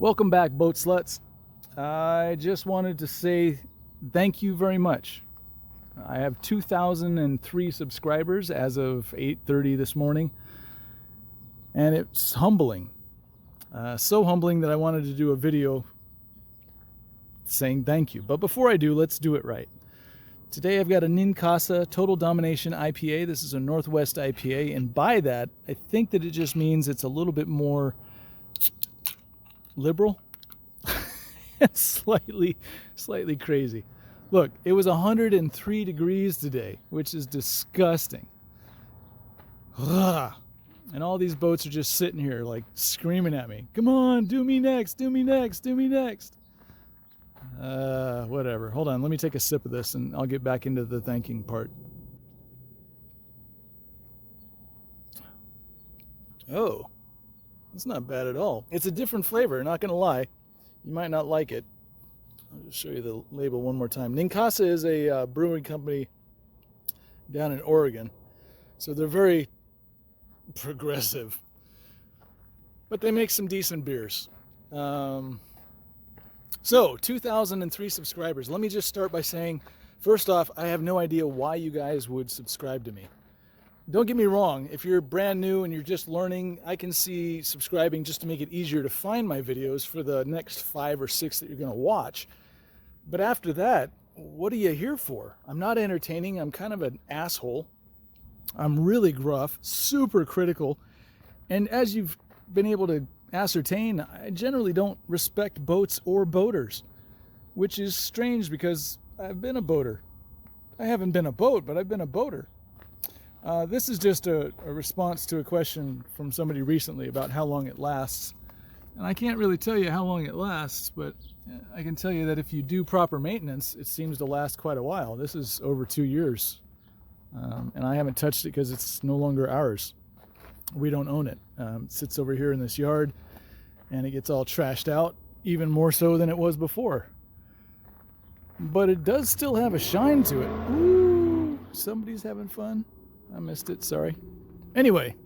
Welcome back, boat sluts. I just wanted to say thank you very much. I have 2,003 subscribers as of 8:30 this morning, and it's humbling. So humbling that I wanted to do a video saying thank you. But before I do, let's do it right. Today I've got a Ninkasi Total Domination IPA. This is a Northwest IPA, and by that, I think that it just means it's a little bit more liberal. It's slightly crazy. Look, it was 103 degrees today, which is disgusting. Ugh. And all these boats are just sitting here like screaming at me. Come on, do me next, do me next, do me next. Whatever. Hold on, let me take a sip of this and I'll get back into the thanking part. Oh, it's not bad at all. It's a different flavor, not gonna lie. You might not like it. I'll just show you the label one more time. Ninkasi is a brewing company down in Oregon. So they're very progressive. But they make some decent beers. So, 2,003 subscribers. Let me just start by saying, first off, I have no idea why you guys would subscribe to me. Don't get me wrong, if you're brand new and you're just learning, I can see subscribing just to make it easier to find my videos for the next 5 or 6 that you're going to watch. But after that, what are you here for? I'm not entertaining. I'm kind of an asshole. I'm really gruff, super critical. And as you've been able to ascertain, I generally don't respect boats or boaters, which is strange because I've been a boater. I haven't been a boat, but I've been a boater. This is just a response to a question from somebody recently about how long it lasts. And I can't really tell you how long it lasts, but I can tell you that if you do proper maintenance, it seems to last quite a while. This is over 2 years. And I haven't touched it because it's no longer ours. We don't own it. It sits over here in this yard, and it gets all trashed out, even more so than it was before. But it does still have a shine to it. Ooh, somebody's having fun. I missed it, sorry. Anyway,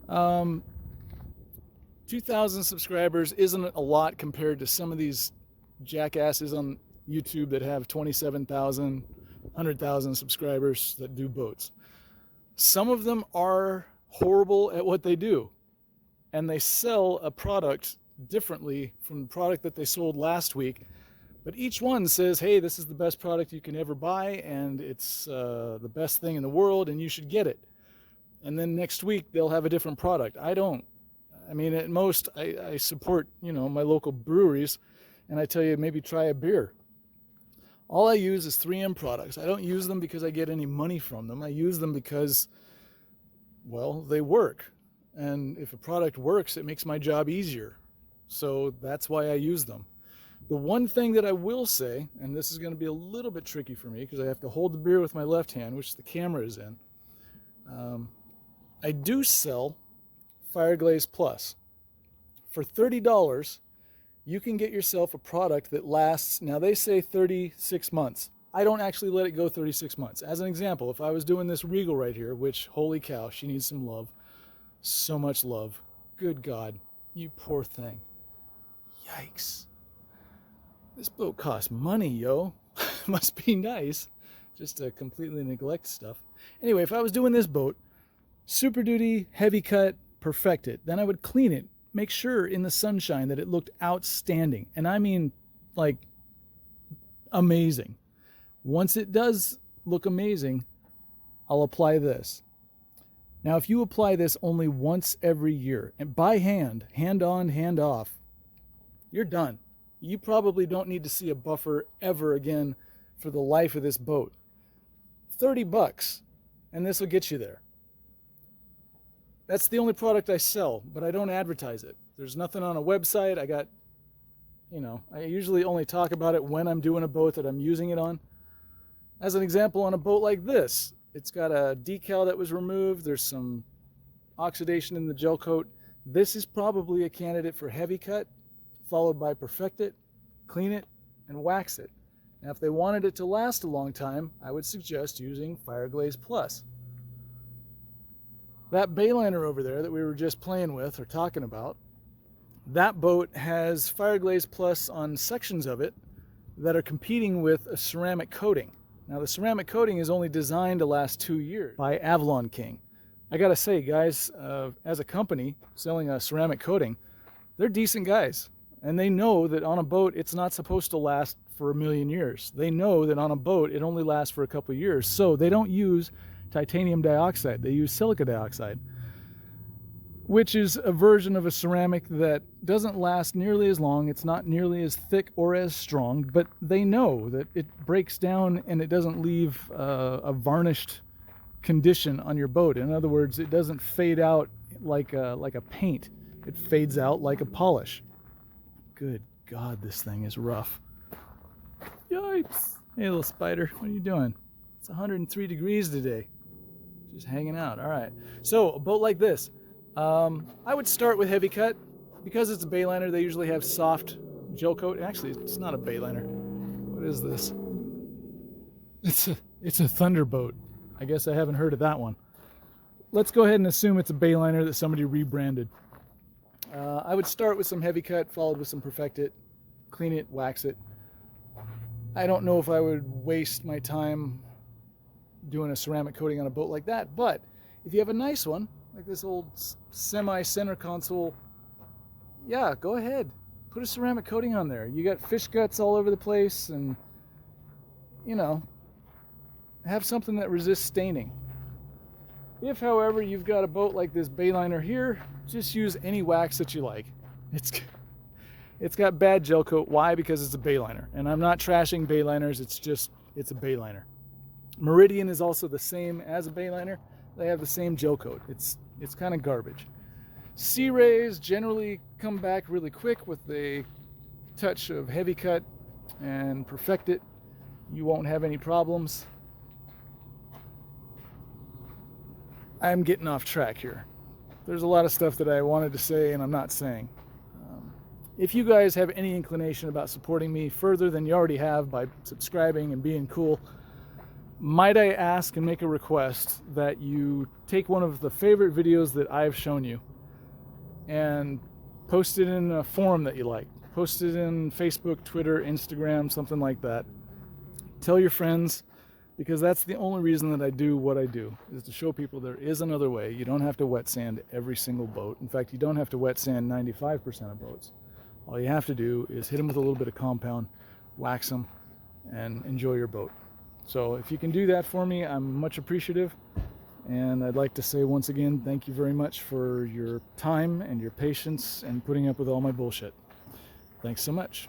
2,000 subscribers isn't a lot compared to some of these jackasses on YouTube that have 27,000, 100,000 subscribers that do boats. Some of them are horrible at what they do, and they sell a product differently from the product that they sold last week. But each one says, hey, this is the best product you can ever buy, and it's the best thing in the world, and you should get it. And then next week, they'll have a different product. I don't. I mean, at most, I support, my local breweries, and I tell you, maybe try a beer. All I use is 3M products. I don't use them because I get any money from them. I use them because, well, they work. And if a product works, it makes my job easier. So that's why I use them. The one thing that I will say, and this is going to be a little bit tricky for me because I have to hold the beer with my left hand, which the camera is in. I do sell Fireglaze Plus. For $30, you can get yourself a product that lasts, now they say 36 months. I don't actually let it go 36 months. As an example, if I was doing this Regal right here, which, holy cow, she needs some love. So much love. Good God, you poor thing. Yikes. This boat costs money, yo. Must be nice just to completely neglect stuff. Anyway, if I was doing this boat, Super Duty, heavy cut, perfect it. Then I would clean it, make sure in the sunshine that it looked outstanding. And I mean, like, amazing. Once it does look amazing, I'll apply this. Now, if you apply this only once every year, and by hand, hand on, hand off, you're done. You probably don't need to see a buffer ever again for the life of this boat. $30, and this will get you there. That's the only product I sell, but I don't advertise it. There's nothing on a website. I usually only talk about it when I'm doing a boat that I'm using it on. As an example, on a boat like this, it's got a decal that was removed. There's some oxidation in the gel coat. This is probably a candidate for heavy cut, followed by perfect it, clean it, and wax it. Now, if they wanted it to last a long time, I would suggest using Fireglaze Plus. That Bayliner over there that we were just playing with or talking about, That boat has Fireglaze Plus on sections of it that are competing with a ceramic coating. Now the ceramic coating is only designed to last 2 years by Avalon King. I gotta say, guys, as a company selling a ceramic coating, they're decent guys. And they know that on a boat, it's not supposed to last for 1,000,000 years. They know that on a boat, it only lasts for a couple of years. So they don't use titanium dioxide, they use silica dioxide, which is a version of a ceramic that doesn't last nearly as long. It's not nearly as thick or as strong, but they know that it breaks down and it doesn't leave a varnished condition on your boat. In other words, it doesn't fade out like a paint. It fades out like a polish. Good God, this thing is rough. Yikes. Hey, little spider, what are you doing? It's 103 degrees today. Just hanging out. All right. So, a boat like this, I would start with heavy cut. Because it's a bayliner, they usually have soft gel coat. Actually, it's not a bayliner. What is this? It's a Thunderboat. I guess I haven't heard of that one. Let's go ahead and assume it's a bayliner that somebody rebranded. I would start with some heavy cut, followed with some perfect it, clean it, wax it. I don't know if I would waste my time doing a ceramic coating on a boat like that, but if you have a nice one, like this old semi-center console, yeah, go ahead. Put a ceramic coating on there. You got fish guts all over the place, and, you know, have something that resists staining. If, however, you've got a boat like this bayliner here, just use any wax that you like. It's got bad gel coat. Why? Because it's a bayliner. And I'm not trashing bayliners, it's a bayliner. Meridian is also the same as a bayliner. They have the same gel coat. It's kind of garbage. Sea Rays generally come back really quick with a touch of heavy cut and perfect it. You won't have any problems. I'm getting off track here. There's a lot of stuff that I wanted to say and I'm not saying. If you guys have any inclination about supporting me further than you already have by subscribing and being cool, might I ask and make a request that you take one of the favorite videos that I've shown you and post it in a forum that you like. Post it in Facebook, Twitter, Instagram, something like that. Tell your friends, because that's the only reason that I do what I do, is to show people there is another way. You don't have to wet sand every single boat. In fact, you don't have to wet sand 95% of boats. All you have to do is hit them with a little bit of compound, wax them, and enjoy your boat. So if you can do that for me, I'm much appreciative. And I'd like to say once again, thank you very much for your time and your patience and putting up with all my bullshit. Thanks so much.